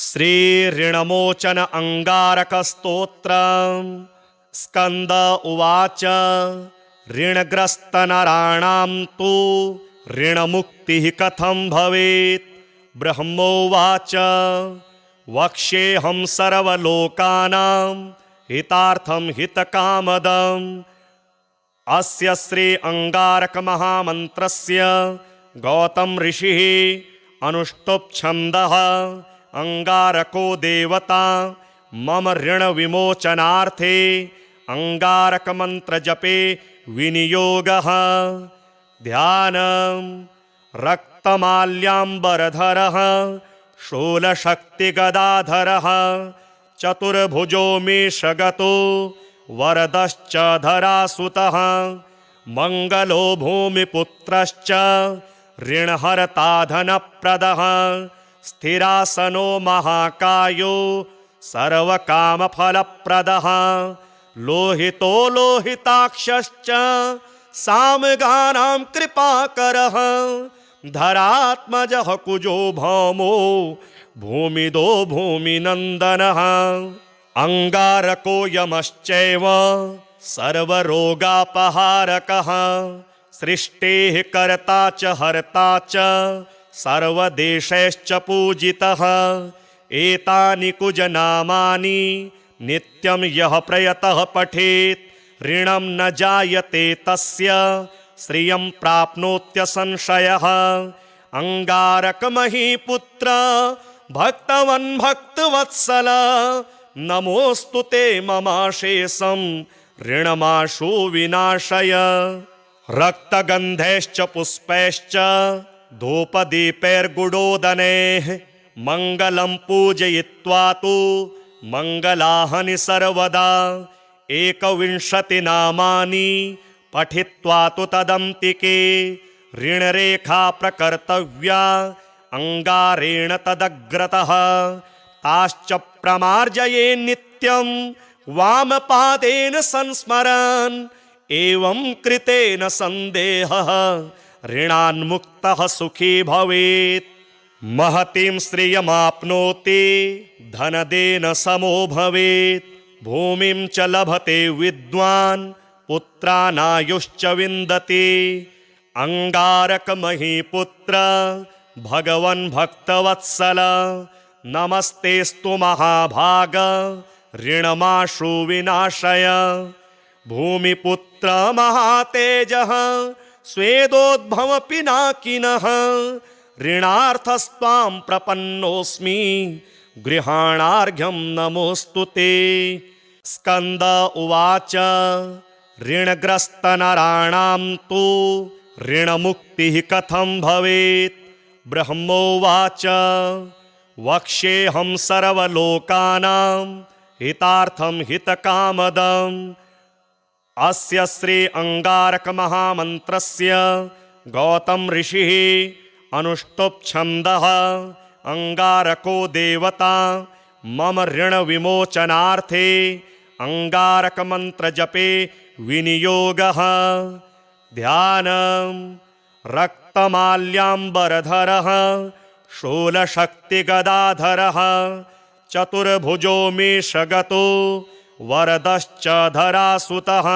श्रीऋणमोचन अंगारकस्तोत्रम्। स्कंद उवाच ऋणग्रस्तनराणां तु ऋणमुक्तिः कथं भवेत्। ब्रह्मोवाच वक्ष्येऽहं सर्वलोकानां हितार्थं हितकामदम्। अस्य श्री अंगारक महामन्त्रस्य गौतम ऋषिः अनुष्टुप् छन्दः। अंगारको देवता मम ऋण विमोचनार्थे अंगारक मंत्र जपे विनियोगः। ध्यानम् रक्तमाल्याम्बरधरः शूलशक्तिगदाधरः चतुर्भुजो मेषगतो वरदश्च धरासुतः। मंगलो भूमिपुत्रश्च ऋणहर्ता धनप्रदः। स्थिरासनो महाकायो सर्वकामफलप्रदः। लोहितो लोहिताक्षश्च सामगानां कृपाकरः। धरात्मजः कुजो भौमो भूमिदो भूमिनन्दनः। अंगारको यमश्चैव सर्वरोगापहारकः। सृष्टेः कर्ता च हर्ता च सर्वदेशैश्च पूजितः। एतानि कुजनामानि नित्यं यः प्रयतः पठेत् ऋणं न जायते तस्य श्रियं प्राप्नोत्यसंशयः। अंगारक महीपुत्र भक्तवन् भक्तवत्सल नमोऽस्तु ते ममाशेषं ऋणमाशु विनाशय। रक्तगन्धैश्च पुष्पैश्च धूपदीपैर्गुडोदनैः मङ्गलं पूजयित्वा तु मङ्गलाहनि सर्वदा। 21 नामानि पठित्वा तु तदन्तिके ऋणरेखा प्रकर्तव्या अंगारेण तदग्रतः। ताश्च प्रमार्जये नित्यं वामपादेन संस्मरन्। एवं कृतेन सन्देहः ऋणान्मुक्तः सुखी भवेत्। महतीं श्रियमाप्नोति धनदेन समो भवेत्। भूमिं च लभते विद्वान् पुत्रानायुश्च विन्दति। अंगारक महीपुत्र भगवन् भक्तवत्सल नमस्तेस्तु महाभाग ऋणमाशु विनाशय। भूमिपुत्र महातेजः स्वेदोद्भव पिनाकिनः। ऋणार्थस्त्वां प्रपन्नोऽस्मि गृहाणार्घ्यं नमोऽस्तु ते। स्कंद उवाच ऋणग्रस्तनराणां तु ऋणमुक्तिः कथं भवेत्। ब्रह्मोवाच वक्ष्येऽहं सर्वलोकानां हितार्थं हितकामदम्। अस्य श्री अंगारक महामन्त्रस्य गौतम ऋषिः अनुष्टुप् छन्दः। अंगारको देवता मम ऋण विमोचनार्थे अंगारक मंत्र जपे विनियोगः। ध्यानम् रक्तमाल्याम्बरधरः शूलशक्तिगदाधरः चतुर्भुजो मेषगतो वरदश्च धरासुतः।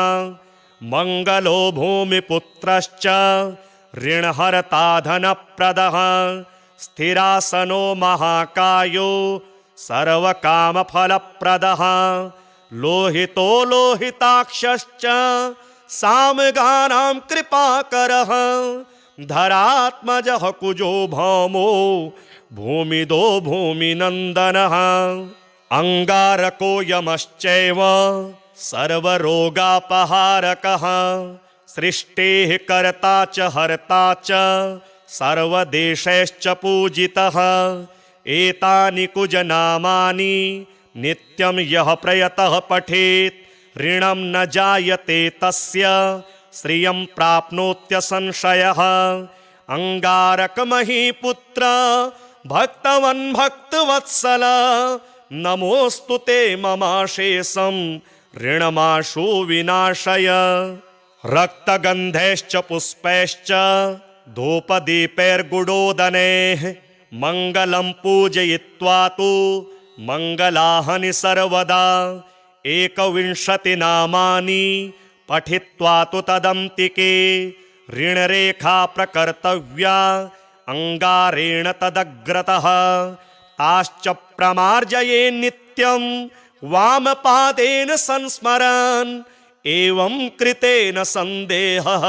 मंगलो भूमिपुत्रश्च ऋणहर्ता धनप्रदः। स्थिरासनो महाकायो सर्वकामफलप्रदः। लोहितो लोहिताक्षश्च सामगानां कृपाकरः। धरात्मजः कुजो भौमो भूमिदो भूमिनन्दनः। अंगारको यमश्चैव सर्वरोगापहारकः। सृष्टेः कर्ता च हर्ता च सर्वदेशैश्च पूजितः। एतानि कुजनामानि नित्यं यः प्रयतः पठेत् ऋणं न जायते तस्य श्रियं प्राप्नोत्यसंशयः। अंगारक महीपुत्र भक्तवन् भक्तवत्सल नमोऽस्तु ते ममाशेषं ऋणमाशु विनाशय। रक्तगन्धैश्च पुष्पैश्च धूपदीपैर्गुडोदनैः मङ्गलं पूजयित्वा तु मङ्गलाहनि सर्वदा 21 नामानि पठित्वा तु तदन्तिके ऋणरेखा प्रकर्तव्या अंगारेण तदग्रतः ताश्च प्रमार्जये नित्यं वामपादेन संस्मरन् एवं कृतेन सन्देहः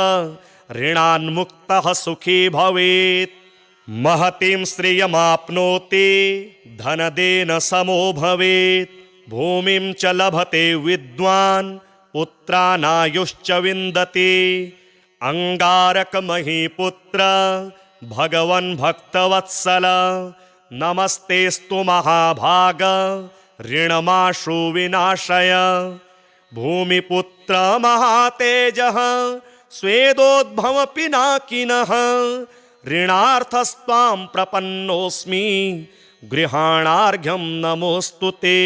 ऋणान्मुक्तः सुखी भवेत्। महतीं श्रियमाप्नोति धनदेन समो भवेत्। भूमिं च लभते विद्वान् पुत्रानायुश्च विन्दति। अंगारकमहीपुत्र भगवन् भक्तवत्सल नमस्तेस्तु महाभाग ऋणमाशु विनाशय। भूमिपुत्र महातेजः स्वेदोद्भव पिनाकिनः ऋणार्थस्त्वां प्रपन्नोऽस्मि गृहाणार्घ्यं नमोऽस्तु ते।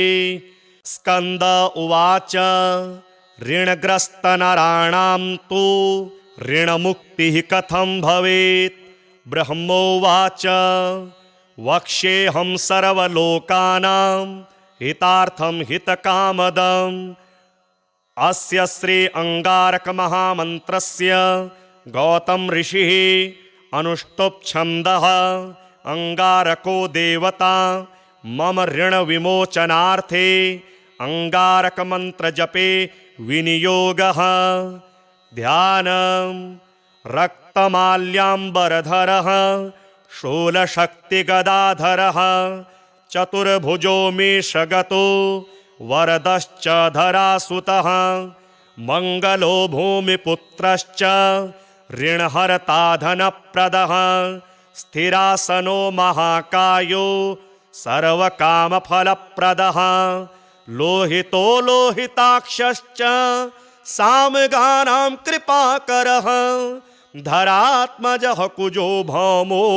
स्कन्द उवाच ऋणग्रस्तनराणां तु ऋणमुक्तिः कथं भवेत्। ब्रह्मोवाच वक्ष्येऽहं सर्वलोकानां हितार्थं हितकामदम्। अस्य श्री अंगारक महामन्त्रस्य गौतम ऋषिः अनुष्टुप् छन्दः। अंगारको देवता मम ऋण विमोचनार्थे अंगारक मंत्र जपे विनियोगः। ध्यानं रक्तमाल्याम्बरधरः शूलशक्तिगदाधरः चतुर्भुजो मेषगतो वरदश्च धरासुतः मंगलो भूमिपुत्रश्च ऋणहर्ता धनप्रदः स्थिरासनो महाकायो सर्वकामफलप्रदः लोहितो लोहिताक्षश्च सामगानां कृपाकरः धरात्मजः कुजो भौमो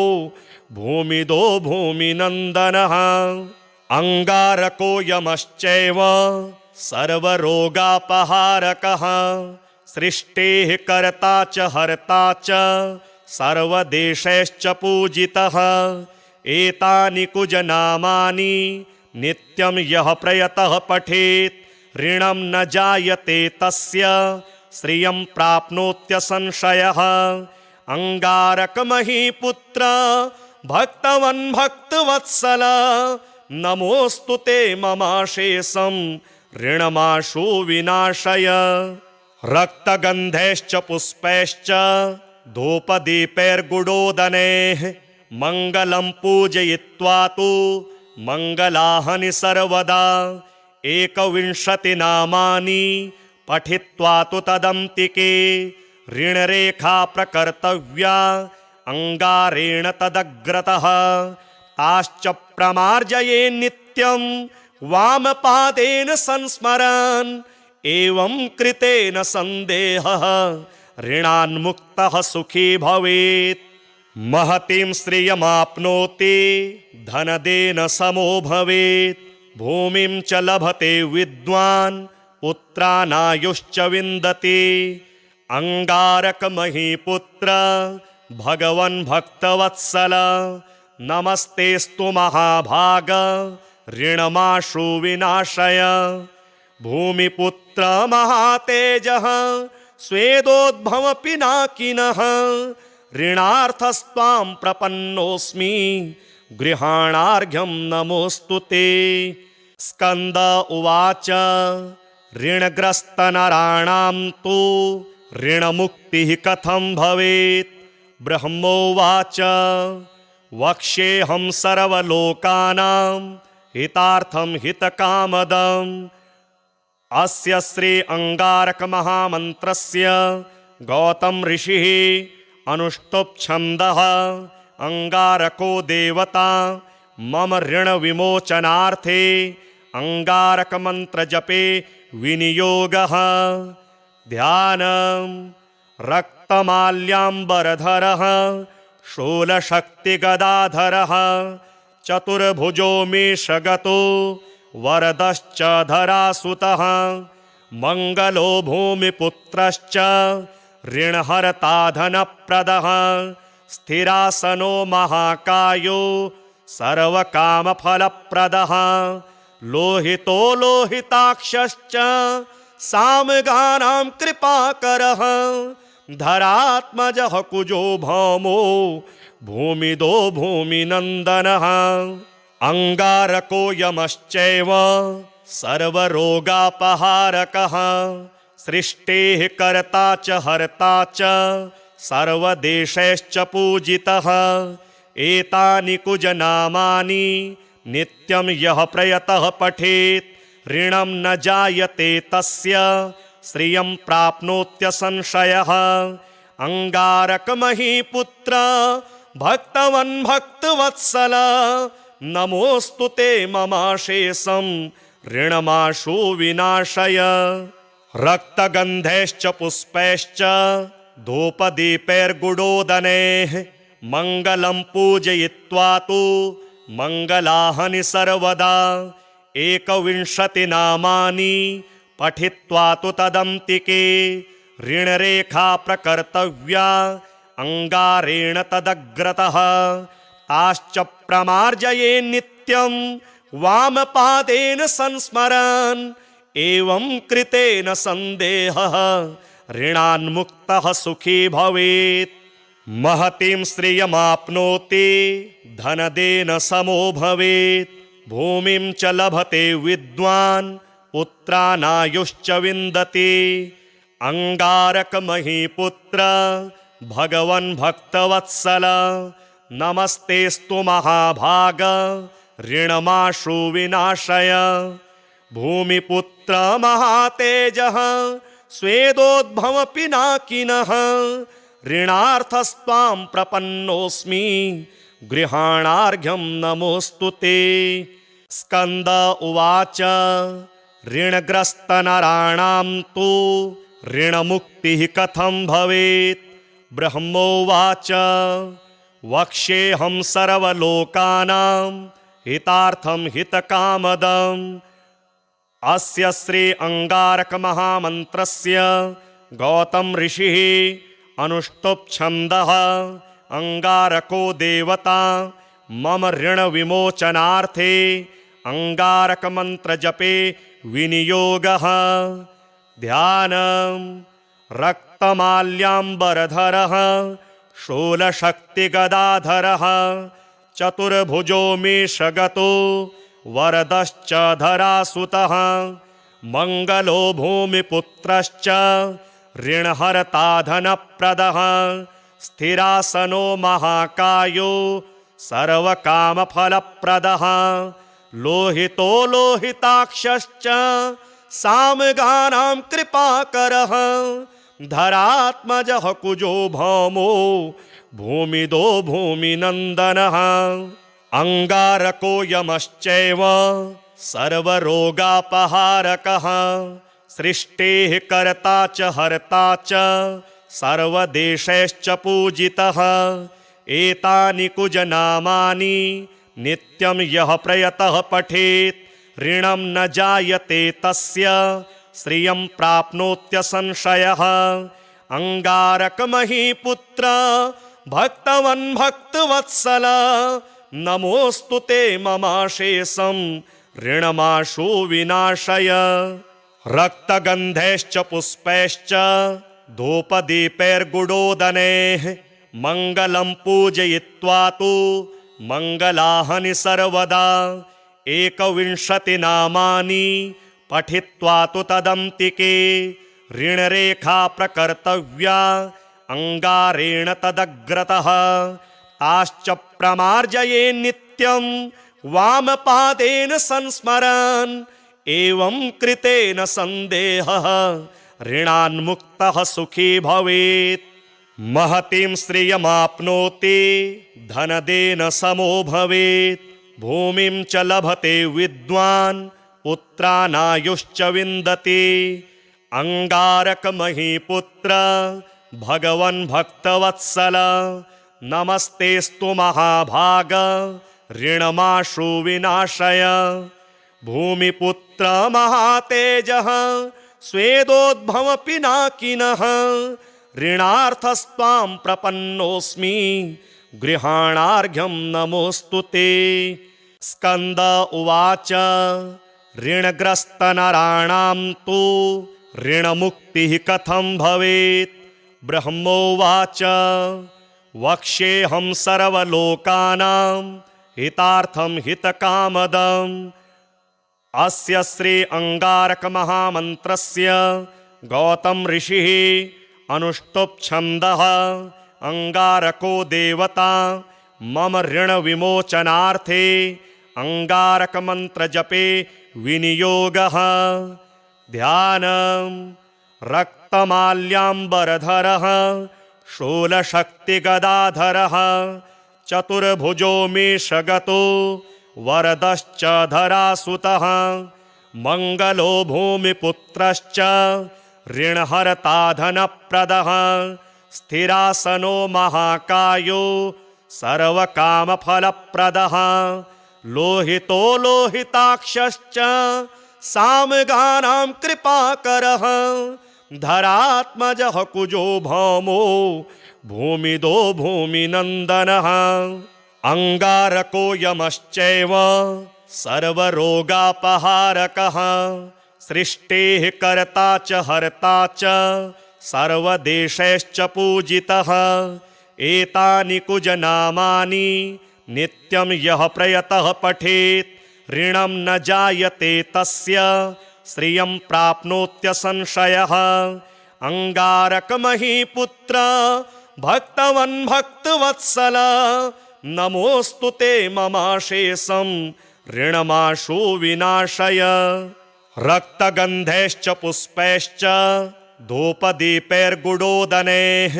भूमिदो भूमिनन्दनः अंगारको यमश्चैव सर्वरोगापहारकः सृष्टेः कर्ता च हर्ता च सर्वदेशैश्च पूजितः एतानि कुजनामानि नित्यं यः प्रयतः पठेत् ऋणं न जायते तस्य श्रियं प्राप्नोत्यसंशयः। अंगारकमहीपुत्र भक्तवन् भक्तवत्सल नमोऽस्तु ते ममाशेषं ऋणमाशु विनाशय। रक्तगन्धैश्च पुष्पैश्च धूपदीपैर्गुडोदनैः मङ्गलं पूजयित्वा तु मङ्गलाहनि सर्वदा 21 नामानि पठित्वा तु तदन्तिके ऋणरेखा प्रकर्तव्या अंगारेण तदग्रतः ताश्च प्रमार्जये नित्यं वामपादेन संस्मरन् एवं कृतेन सन्देहः ऋणान्मुक्तः सुखी भवेत्। महतीं श्रियमाप्नोति धनदेन समो भवेत्। भूमिं च लभते विद्वान् पुत्रानायुश्च विन्दति। अंगारकमहीपुत्र भगवन् भक्तवत्सल नमस्तेस्तु महाभाग ऋणमाशु विनाशय। भूमिपुत्र महातेजः स्वेदोद्भव पिनाकिनः ऋणार्थस्त्वां प्रपन्नोऽस्मि गृहाणार्घ्यं नमोऽस्तु ते। स्कन्द उवाच ऋणग्रस्तनराणां तु ऋणमुक्तिः कथं भवेत्। ब्रह्मोवाच वक्ष्येऽहं सर्वलोकानां हितार्थं हितकामदम्। अस्य श्री अंगारक महामन्त्रस्य गौतम ऋषिः अनुष्टुप् छन्दः। अंगारको देवता मम ऋण विमोचनार्थे अंगारक मंत्र जपे विनियोगः। ध्यानं रक्तमाल्याम्बरधरः शूलशक्तिगदाधरः चतुर्भुजो मेषगतो वरदश्च धरासुतः मंगलो भूमिपुत्रश्च ऋणहर्ता धनप्रदः स्थिरासनो महाकायो सर्वकामफलप्रदः लोहितो लोहिताक्षश्च सामगानां कृपाकरः धरात्मजः कुजो भौमो भूमिदो भूमिनन्दनः अंगारको यमश्चैव सर्वरोगापहारकः सृष्टेः कर्ता च हर्ता च सर्वदेशैश्च पूजितः एतानि कुजनामानि नित्यं यः प्रयतः पठेत् ऋणं न जायते तस्य श्रियं प्राप्नोत्यसंशयः अंगारकमहीपुत्र भक्तवन् भक्तवत्सल नमोऽस्तु ते ममाशेषं ऋणमाशु विनाशय रक्तगन्धैश्च पुष्पैश्च धूपदीपैर्गुडोदनैः मङ्गलं पूजयित्वा तु मङ्गलाहनि सर्वदा 21 नामानि पठित्वा तु तदन्तिके ऋणरेखा प्रकर्तव्या अंगारेण तदग्रतः ताश्च प्रमार्जये नित्यं वामपादेन संस्मरन् एवं कृतेन संदेहः ऋणान्मुक्तः सुखी भवेत् महतीं श्रियमाप्नोति धनदेन समो भवेत् भूमिं च लभते विद्वान् पुत्रानायुश्च विन्दति अंगारकमहीपुत्र भगवन् भक्तवत्सल नमस्तेस्तु महाभाग ऋणमाशु विनाशय भूमिपुत्र महातेजः स्वेदोद्भव पिनाकिनः ऋणार्थस्त्वां प्रपन्नोऽस्मि गृहाणार्घ्यं नमोऽस्तु ते स्कन्द उवाच ऋणग्रस्तनराणां तु ऋणमुक्तिः कथं भवेत् ब्रह्मोवाच वक्ष्येऽहं सर्वलोकानां हितार्थं हितकामदम् अस्य श्री अंगारक महामन्त्रस्य गौतम ऋषिः अनुष्टुप् छन्दः अंगारको देवता मम ऋण विमोचनार्थे अंगारक मंत्र जपे विनियोगः ध्यानं रक्तमाल्याम्बरधरः शूलशक्तिगदाधरः चतुर्भुजो मेषगतो वरदश्च धरासुतः मंगलो भूमिपुत्रश्च ऋणहर्ता धनप्रदः स्थिरासनो महाकायो सर्वकामफलप्रदः लोहितो लोहिताक्षश्च सामगानां कृपाकरः धरात्मजः कुजो भौमो भूमिदो भूमिनन्दनः अंगारको यमश्चैव सर्वरोगापहारकः सृष्टेः कर्ता च हर्ता च सर्वदेशैश्च पूजितः एतानि कुजनामानि नित्यं यः प्रयतः पठेत् ऋणं न जायते तस्य श्रियं प्राप्नोत्यसंशयः अंगारकमहीपुत्र भक्तवन् भक्तवत्सल नमोऽस्तु ते ममाशेषं ऋणमाशु विनाशय रक्तगन्धैश्च पुष्पैश्च धूपदीपैर्गुडोदनैः मङ्गलं पूजयित्वा तु मङ्गलाहनि सर्वदा 21 नामानि पठित्वा तु तदन्तिके ऋणरेखा प्रकर्तव्या अंगारेण तदग्रतः ताश्च प्रमार्जये नित्यं वामपादेन संस्मरन् एवं कृतेन संदेहः ऋणान्मुक्तः सुखी भवेत् महतीं श्रियमाप्नोति धनदेन समो भवेत् भूमिं च लभते विद्वान् पुत्रानायुश्च विन्दति अंगारकमहीपुत्र भगवन् भक्तवत्सल नमस्तेस्तु महाभाग ऋणमाशु विनाशय भूमिपुत्र महातेजः स्वेदोद्भव पिनाकिनः ऋणार्थस्त्वां प्रपन्नोऽस्मि गृहाणार्घ्यं नमोऽस्तु ते। स्कन्द उवाच ऋणग्रस्तनराणां तु ऋणमुक्तिः कथं भवेत्। ब्रह्मोवाच वक्ष्येऽहं सर्वलोकानां हितार्थं हितकामदम्। अस्य श्री अंगारक महामन्त्रस्य गौतम ऋषिः अनुष्टुप् छन्दः। अंगारको देवता मम ऋण विमोचनार्थे अंगारक मंत्र जपे विनियोगः। ध्यानम् रक्तमाल्याम्बरधरः शूलशक्तिगदाधरः चतुर्भुजो मेषगतो वरदश्च धरासुतः। मंगलो भूमिपुत्रश्च ऋणहर्ता धनप्रदः। स्थिरासनो महाकायो सर्वकामफलप्रदः। लोहितो लोहिताक्षश्च सामगानां कृपाकरः। धरात्मजः कुजो भौमो भूमिदो भूमिनन्दनः। अंगारको यमश्चैव सर्वरोगापहारकः। सृष्टेः कर्ता च हर्ता च सर्वदेशैश्च पूजितः। एतानि कुजनामानि नित्यं यः प्रयतः पठेत् ऋणं न जायते तस्य श्रियं प्राप्नोत्यसंशयः। अंगारकमहीपुत्र भक्तवन् भक्तवत्सल नमोऽस्तु ते ममाशेषं ऋणमाशु विनाशय। रक्तगन्धैश्च पुष्पैश्च धूपदीपैर्गुडोदनैः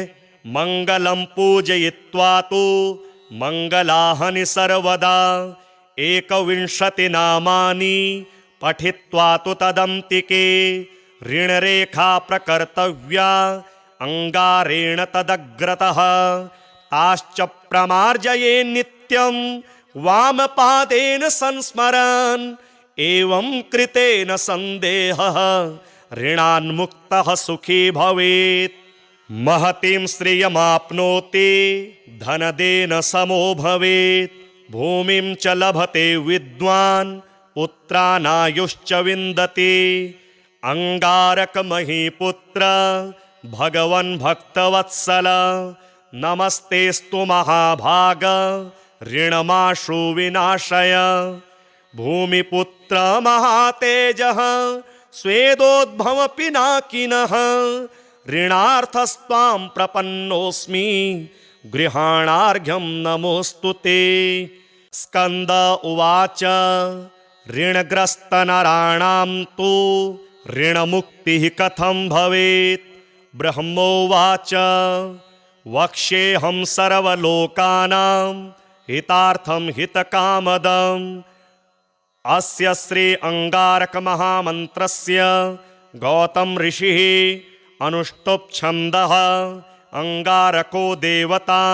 मङ्गलं पूजयित्वा तु मङ्गलाहनि सर्वदा। 21 नामानि पठित्वा तु तदन्तिके ऋणरेखा प्रकर्तव्या अंगारेण तदग्रतः। ताश्च प्रमार्जये नित्यं वामपादेन संस्मरन्। एवं कृतेन सन्देहः ऋणान्मुक्तः सुखी भवेत्। महतीं श्रियमाप्नोति धनदेन समो भवेत्। भूमिं च लभते विद्वान् पुत्रानायुश्च विन्दति। अंगारकमहीपुत्र भगवन् भक्तवत्सल नमस्तेस्तु महाभाग ऋणमाशु विनाशय। भूमिपुत्र महातेजः स्वेदोद्भव पिनाकिनः। ऋणार्थस्त्वां प्रपन्नोऽस्मि गृहाणार्घ्यं नमोऽस्तु ते। स्कन्द उवाच ऋणग्रस्तनराणां तु ऋणमुक्तिः कथं भवेत्। ब्रह्मोवाच वक्ष्येऽहं सर्वलोकानां हितार्थं हितकामदम्। अस्य श्री अंगारक महामन्त्रस्य गौतम ऋषिः अनुष्टुप् छन्दः। अंगारको देवता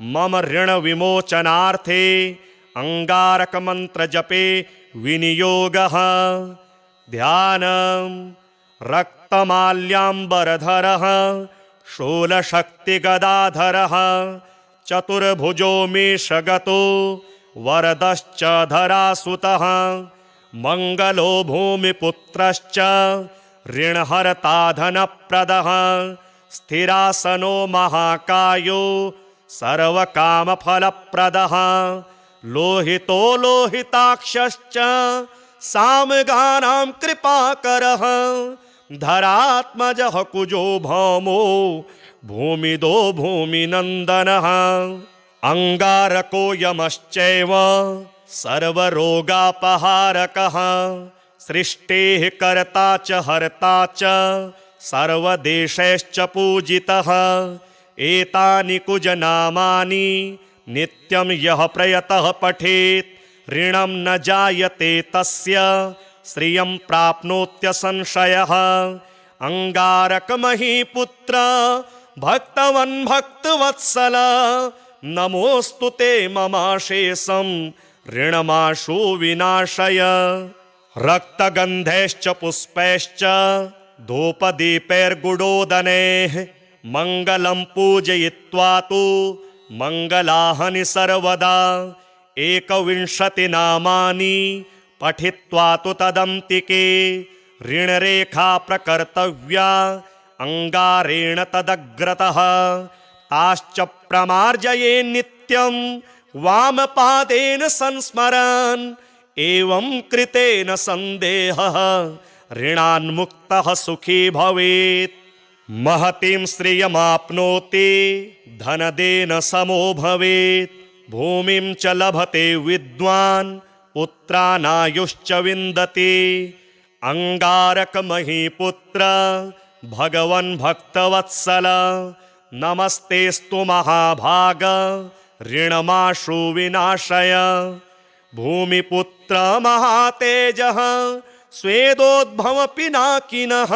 मम ऋण विमोचनार्थे अंगारक मंत्र जपे विनियोगः। ध्यानम् रक्तमाल्याम्बरधरः शूलशक्तिगदाधरः चतुर्भुजो मेषगतो वरदश्च धरासुतः। मंगलो भूमिपुत्रश्च ऋणहर्ता धनप्रदः। स्थिरासनो महाकायो सर्वकामफलप्रदः। लोहितो लोहिताक्षश्च सामगानां कृपाकरः। धरात्मजः कुजो भौमो भूमिदो भूमिनन्दनः। अंगारको यमश्चैव सर्वरोगापहारकः। सृष्टेः कर्ता च हर्ता च सर्वदेशैश्च पूजितः। एतानि कुजनामानि नित्यं यः प्रयतः पठेत् ऋणं न जायते तस्य श्रियं प्राप्नोत्यसंशयः। अंगारकमहीपुत्र भक्तवन् भक्तवत्सल नमोऽस्तु ते ममाशेषं ऋणमाशु विनाशय। रक्तगन्धैश्च पुष्पैश्च धूपदीपैर्गुडोदनैः मङ्गलं पूजयित्वा तु मङ्गलानि सर्वदा 21 नामानि पठित्वा तु तदन्तिके ऋणरेखा प्रकर्तव्या अंगारेण तदग्रतः ताश्च प्रमार्जये नित्यं वामपादेन संस्मरन् एवं कृतेन संदेहः ऋणान्मुक्तः सुखी भवेत्। महतीं श्रियमाप्नोति धनदेन समो भवेत्। भूमिं च लभते विद्वान् पुत्रानायुश्च विन्दति। अंगारकमहीपुत्र भगवन् भक्तवत्सल नमस्तेस्तु महाभाग ऋणमाशु विनाशय। भूमिपुत्र महातेजः स्वेदोद्भव पिनाकिनः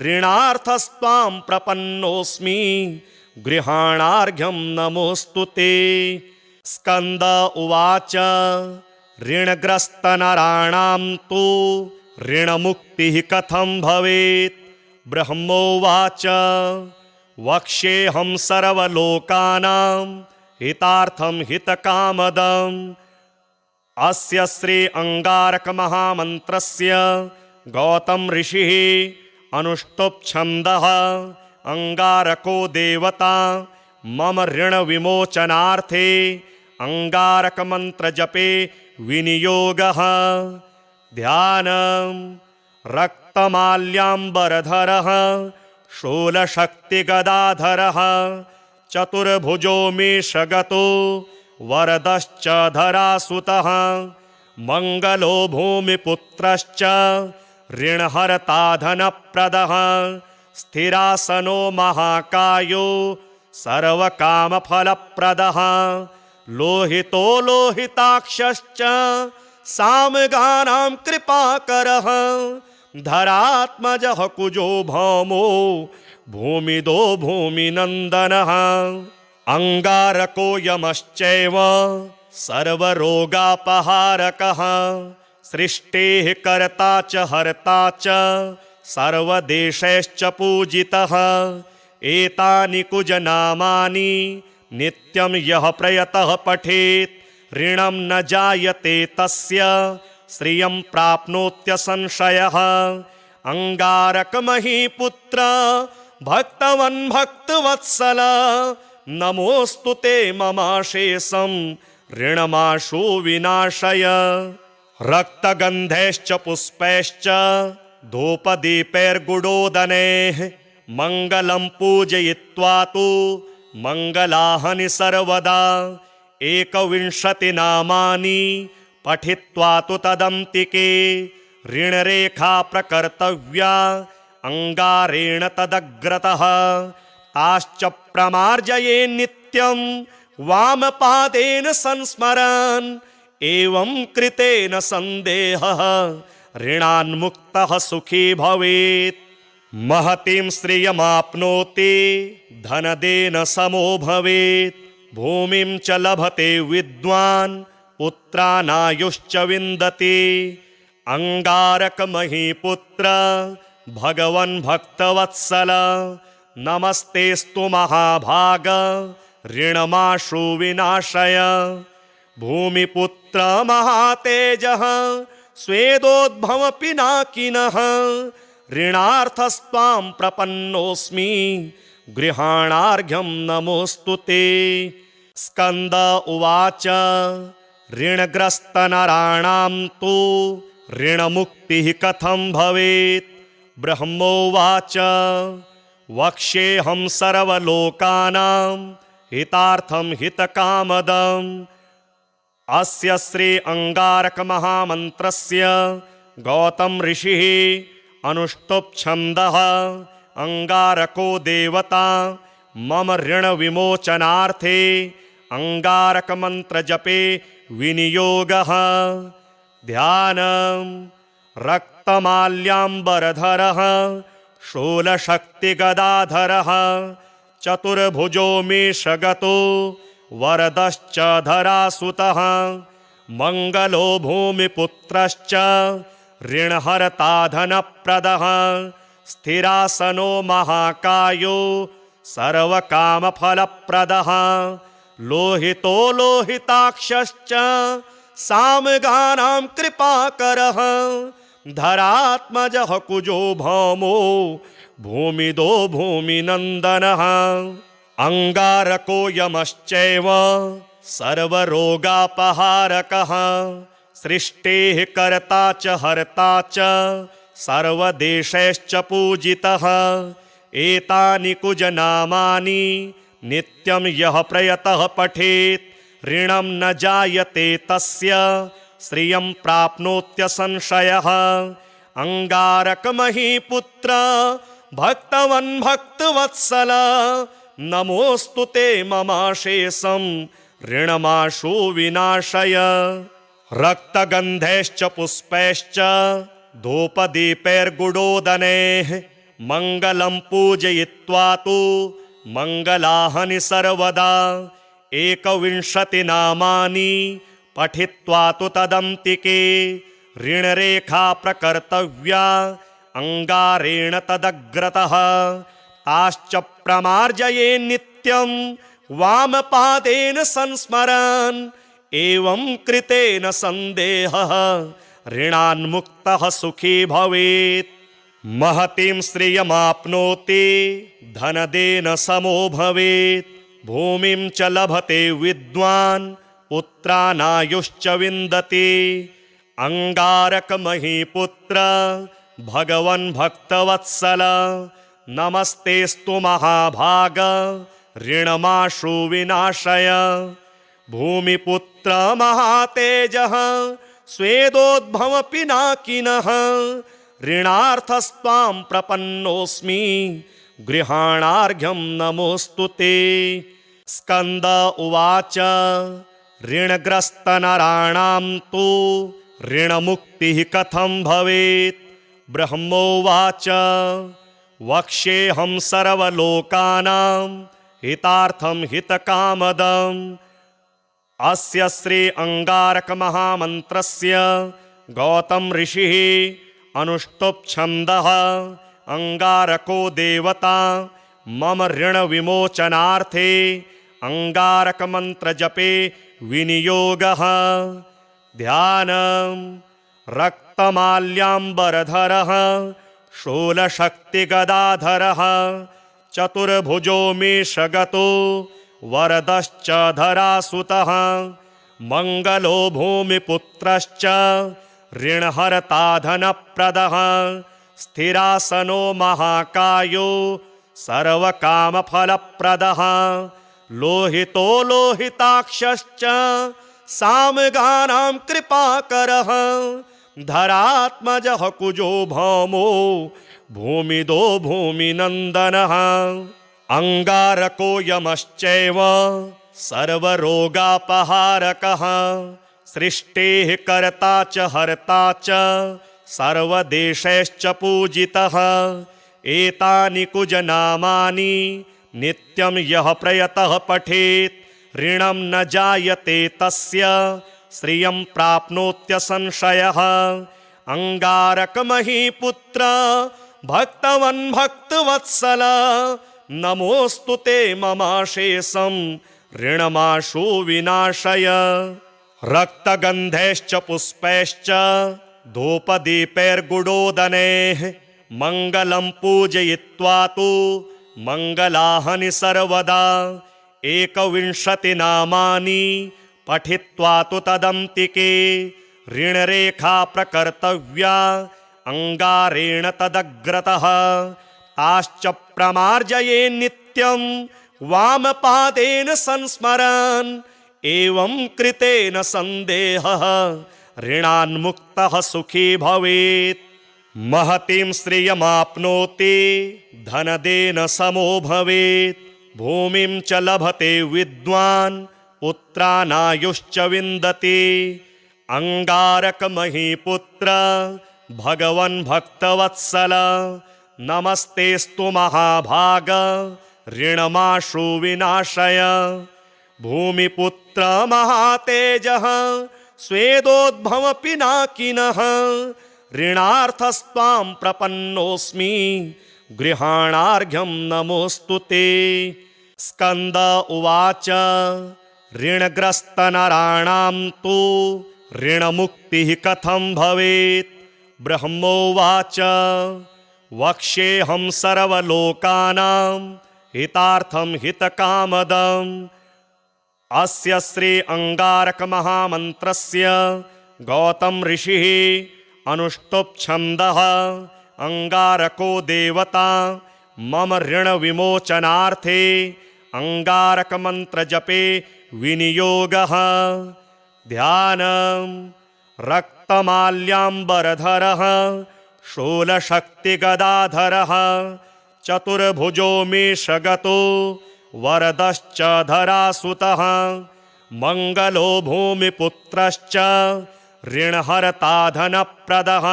ऋणार्थस्त्वां प्रपन्नोऽस्मि गृहाणार्घ्यं नमोऽस्तु ते। स्कन्द उवाच ऋणग्रस्तनराणां तु ऋणमुक्तिः कथं भवेत्। ब्रह्मोवाच वक्ष्येऽहं सर्वलोकानां हितार्थं हितकामदम्। अस्य श्री अंगारक महामन्त्रस्य गौतम ऋषिः अनुष्टुप् छन्दः अंगारको देवता मम ऋण विमोचनार्थे अंगारक मंत्र जपे विनियोगः। ध्यानं रक्तमाल्याम्बरधरः शूलशक्तिगदाधरः चतुर्भुजो मेषगतो वरदश्च धरासुतः मंगलो भूमिपुत्रश्च ऋणहर्ता धनप्रदः स्थिरासनो महाकायो सर्वकामफलप्रदः लोहितो लोहिताक्षश्च सामगानां कृपाकरः धरात्मजः कुजो भौमो भूमिदो भूमिनन्दनः अंगारको यमश्चैव सर्वरोगापहारकः सृष्टेः कर्ता च हर्ता च सर्वदेशैश्च पूजितः। एतानि कुजनामानि नित्यं यः प्रयतः पठेत् ऋणं न जायते तस्य श्रियं प्राप्नोत्यसंशयः। अंगारकमहीपुत्र भक्तवन् भक्तवत्सल नमोऽस्तु ते ममाशेषं ऋणमाशु विनाशय। रक्तगन्धैश्च पुष्पैश्च धूपदीपैर्गुडोदनैः मङ्गलं पूजयित्वा तु मङ्गलानि सर्वदा 21 नामानि पठित्वा तु तदन्तिके ऋणरेखा प्रकर्तव्या अंगारेण तदग्रतः ताश्च प्रमार्जये नित्यं वामपादेन संस्मरन् एवं कृतेन संदेहः ऋणान्मुक्तः सुखी भवेत्। महतीं श्रियमाप्नोति धनदेन समो भवेत्। भूमिं च लभते विद्वान् पुत्रानायुश्च विन्दति। अंगारकमहीपुत्र भगवन् भक्तवत्सल नमस्तेस्तु महाभाग ऋणमाशु विनाशय। भूमिपुत्र महातेजः स्वेदोद्भव पिनाकिनः ऋणार्थस्त्वां प्रपन्नोऽस्मि गृहाणार्घ्यं नमोऽस्तु ते। स्कन्द उवाच ऋणग्रस्तनराणां तु ऋणमुक्तिः कथं भवेत्। ब्रह्मोवाच वक्ष्येऽहं सर्वलोकानां हितार्थं हितकामदम्। अस्य श्री अंगारक महामन्त्रस्य गौतम ऋषिः अनुष्टुप् छन्दः अंगारको देवता मम ऋण विमोचनार्थे अंगारक मंत्र जपे विनियोगः। ध्यानं रक्तमाल्याम्बरधरः शूलशक्तिगदाधरः चतुर्भुजो मेषगतो वरदश्च धरासुतः मंगलो भूमिपुत्रश्च ऋणहर्ता धनप्रदः स्थिरासनो महाकायो सर्वकामफलप्रदः लोहितो लोहिताक्षश्च सामगानां कृपाकरः धरात्मजः कुजो भौमो भूमिदो भूमिनन्दनः अंगारको यमश्चैव सर्वरोगापहारकः सृष्टेः कर्ता च हर्ता च सर्वदेशैश्च पूजितः एतानि कुजनामानि नित्यं यः प्रयतः पठेत् ऋणं न जायते तस्य श्रियं प्राप्नोत्यसंशयः अंगारकमहीपुत्र भक्तवन् भक्तवत्सल नमोऽस्तु ते ममाशेषं ऋणमाशु विनाशय रक्तगन्धैश्च पुष्पैश्च धूपदीपैर्गुडोदनैः मङ्गलं पूजयित्वा तु मङ्गलाहनि सर्वदा 21 नामानि पठित्वा तु तदन्तिके ऋणरेखा प्रकर्तव्या अंगारेण तदग्रतः ताश्च प्रमार्जये नित्यं वामपादेन संस्मरन् एवं कृतेन सन्देहः ऋणान्मुक्तः सुखी भवेत् महतीं श्रियमाप्नोति धनदेन समो भवेत् भूमिं च लभते विद्वान् पुत्रानायुश्च विन्दति अंगारकमहीपुत्र भगवन् भक्तवत्सल नमस्तेस्तु महाभाग ऋणमाशु विनाशय भूमिपुत्र महातेजः स्वेदोद्भव पिनाकिनः ऋणार्थस्त्वां प्रपन्नोऽस्मि गृहाणार्घ्यं नमोऽस्तु ते स्कन्द उवाच ऋणग्रस्तनराणां तु ऋणमुक्तिः कथं भवेत् ब्रह्मोवाच वक्ष्येऽहं सर्वलोकानां हितार्थं हितकामदम् अस्य श्री अंगारक महामन्त्रस्य गौतम ऋषिः अनुष्टुप् छन्दः अंगारको देवता मम ऋण विमोचनार्थे अंगारक मंत्र जपे विनियोगः ध्यानं रक्तमाल्याम्बरधरः शूलशक्तिगदाधरः चतुर्भुजो मेषगतो वरदश्च धरासुतः मंगलो भूमिपुत्रश्च ऋणहर्ता धनप्रदः स्थिरासनो महाकायो सर्वकामफलप्रदः लोहितो लोहिताक्षश्च सामगानां कृपाकरः धरात्मजः कुजो भौमो भूमिदो भूमिनन्दनः अंगारको यमश्चैव सर्वरोगापहारकः सृष्टेः कर्ता च हर्ता च सर्वदेशैश्च पूजितः एतानि कुजनामानि नित्यं यः प्रयतः पठेत् ऋणं न जायते तस्य श्रियं प्राप्नोत्यसंशयः अंगारकमहीपुत्र भक्तवन् भक्तवत्सल नमोऽस्तु ते ममाशेषं ऋणमाशु विनाशय रक्तगन्धैश्च पुष्पैश्च धूपदीपैर्गुडोदनैः मङ्गलं पूजयित्वा तु मङ्गलाहनि सर्वदा 21 नामानि पठित्वा तु तदन्तिके ऋणरेखा प्रकर्तव्या अंगारेण तदग्रतः ताश्च प्रमार्जये नित्यं वामपादेन संस्मरन् एवं कृतेन सन्देहः ऋणान्मुक्तः सुखी भवेत् महतीं श्रियमाप्नोति धनदेन समो भवेत् भूमिं च लभते विद्वान् पुत्रानायुश्च विन्दति अंगारकमहीपुत्र भगवन् भक्तवत्सल नमस्तेस्तु महाभाग ऋणमाशु विनाशय भूमिपुत्र महातेजः स्वेदोद्भव पिनाकिनः ऋणार्थस्त्वां प्रपन्नोऽस्मि गृहाणार्घ्यं नमोऽस्तु ते स्कन्द उवाच ऋणग्रस्तनराणां तु ऋणमुक्तिः कथं भवेत्। ब्रह्मोवाच वक्ष्येऽहं सर्वलोकानां हितार्थं हितकामदम्। अस्य श्री अंगारकमहामन्त्रस्य गौतम ऋषिः अनुष्टुप् छन्दः। अंगारको देवता मम ऋण विमोचनार्थे अंगारकमन्त्रजपे विनियोगः। ध्यानं रक्तमाल्याम्बरधरः शूलशक्तिगदाधरः चतुर्भुजो मेषगतो वरदश्च धरासुतः मंगलो भूमिपुत्रश्च ऋणहर्ता धनप्रदः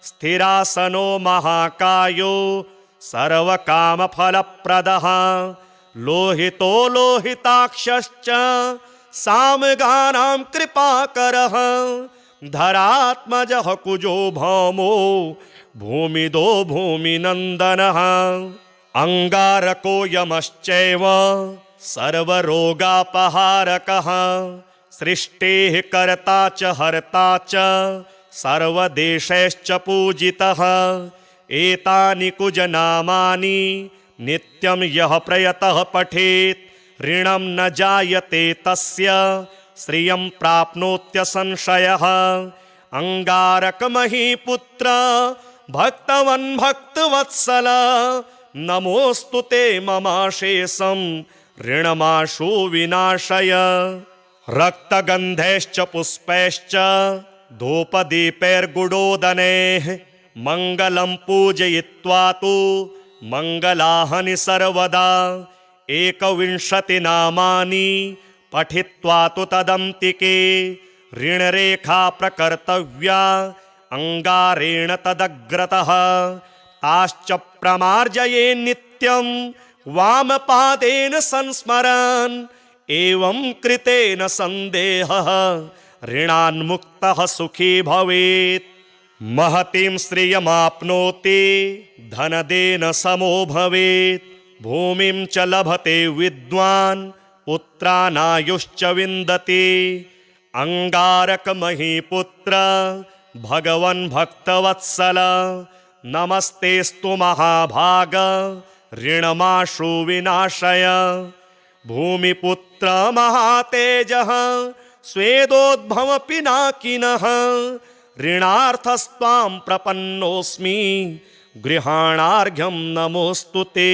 स्थिरासनो महाकायो सर्वकामफलप्रदः लोहितो लोहिताक्षश्च सामगानां कृपाकरः धरात्मजः कुजो भौमो भूमिदो भूमिनन्दनः अंगारको यमश्चैव सर्वरोगापहारकः सृष्टेः कर्ता च हर्ता च सर्वदेशैश्च पूजितः एतानि कुजनामानि नित्यं यः प्रयतः पठेत् ऋणं न जायते तस्य श्रियं प्राप्नोत्यसंशयः अंगारकमहीपुत्र भक्तवन् भक्तवत्सल नमोऽस्तु ते ममाशेषं ऋणमाशु विनाशय। रक्तगन्धैश्च पुष्पैश्च धूपदीपैर्गुडोदनैः मङ्गलं पूजयित्वा तु मङ्गलाहनि सर्वदा 21 नामानि पठित्वा तु तदन्तिके ऋणरेखा प्रकर्तव्या अंगारेण तदग्रतः ताश्च प्रमार्जये नित्यं वामपादेन संस्मरन् एवं कृतेन संदेहः ऋणान्मुक्तः सुखी भवेत्। महतीं श्रियमाप्नोति धनदेन समो भवेत् भूमिं च लभते विद्वान् पुत्रानायुश्च विन्दति। अंगारकमहीपुत्र भगवन् भक्तवत्सल नमस्तेस्तु महाभाग ऋणमाशु विनाशय। भूमिपुत्र महातेजः स्वेदोद्भव पिनाकिनः ऋणार्थस्त्वां प्रपन्नोऽस्मि गृहाणार्घ्यं नमोऽस्तु ते।